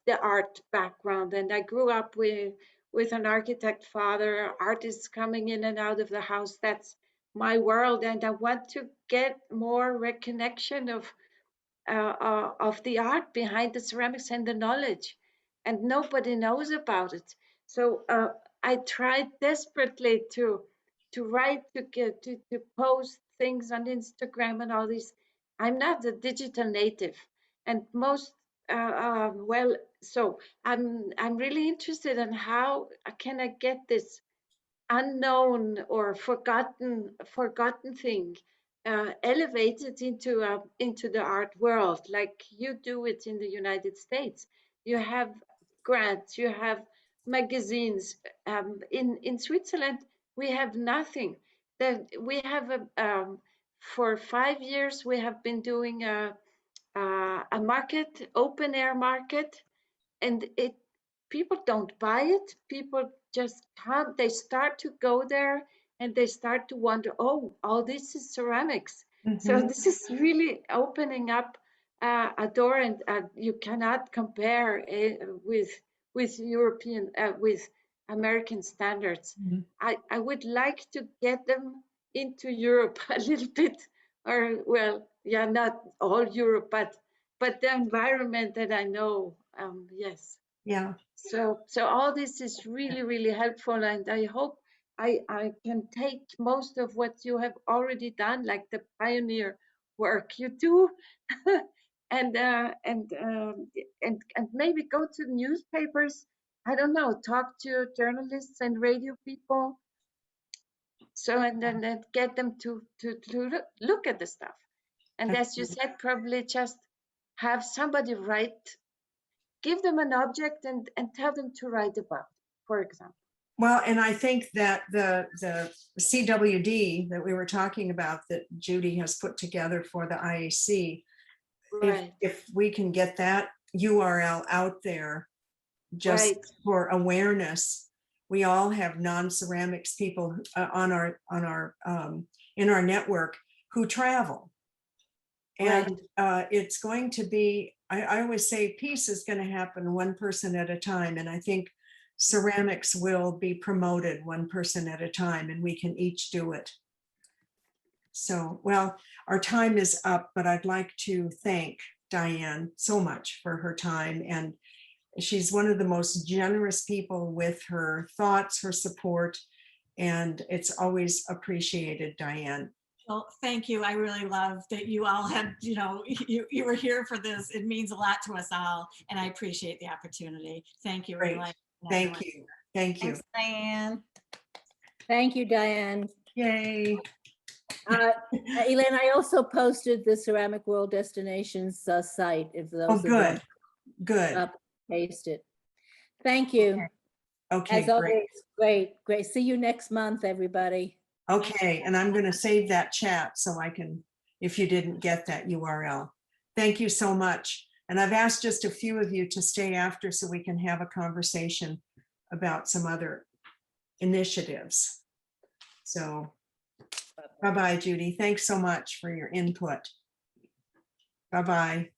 the art background, and I grew up with an architect father, artists coming in and out of the house. That's my world, and I want to get more recognition of the art behind the ceramics and the knowledge, and nobody knows about it. So I tried desperately to write, to post things on Instagram and all these. I'm not a digital native, and most well, so I'm really interested in how can I get this unknown or forgotten thing elevated into the art world, like you do it in the United States. You have grants, you have magazines. In Switzerland, we have nothing. That we have for 5 years we have been doing a market, open air market, and people don't buy it. People just can't. They start to go there and they start to wonder, oh, this is ceramics. So this is really opening up a door, and you cannot compare with European with American standards. I would like to get them into Europe a little bit, or well, yeah, not all Europe, but the environment that I know, yes. Yeah. So all this is really, really helpful, and I hope I can take most of what you have already done, like the pioneer work you do, and maybe go to newspapers. I don't know, talk to journalists and radio people. So and then get them to look at the stuff. And as you said, probably just have somebody write, give them an object and tell them to write about, for example. Well, and I think that the CWD that we were talking about that Judy has put together for the IAC, Right. if we can get that URL out there just Right. for awareness. We all have non-ceramics people in our network who travel. And it's going to be, I always say peace is going to happen one person at a time. And I think ceramics will be promoted one person at a time, and we can each do it. So, well, our time is up, but I'd like to thank Diane so much for her time. And she's one of the most generous people with her thoughts, her support, and it's always appreciated, Diane. Well, thank you. I really love that you all had, you were here for this. It means a lot to us all, and I appreciate the opportunity. Thank you. Great. Elaine. Thank you. Thank you. Thanks, Diane. Thank you, Diane. Yay. Elaine, I also posted the Ceramic World Destinations site, if those Oh, good. Good. up, paste it. Thank you. Okay, As great. always, great. See you next month, everybody. Okay, and I'm going to save that chat so I can, if you didn't get that URL. Thank you so much. And I've asked just a few of you to stay after so we can have a conversation about some other initiatives. So, bye-bye, Judy. Thanks so much for your input. Bye-bye.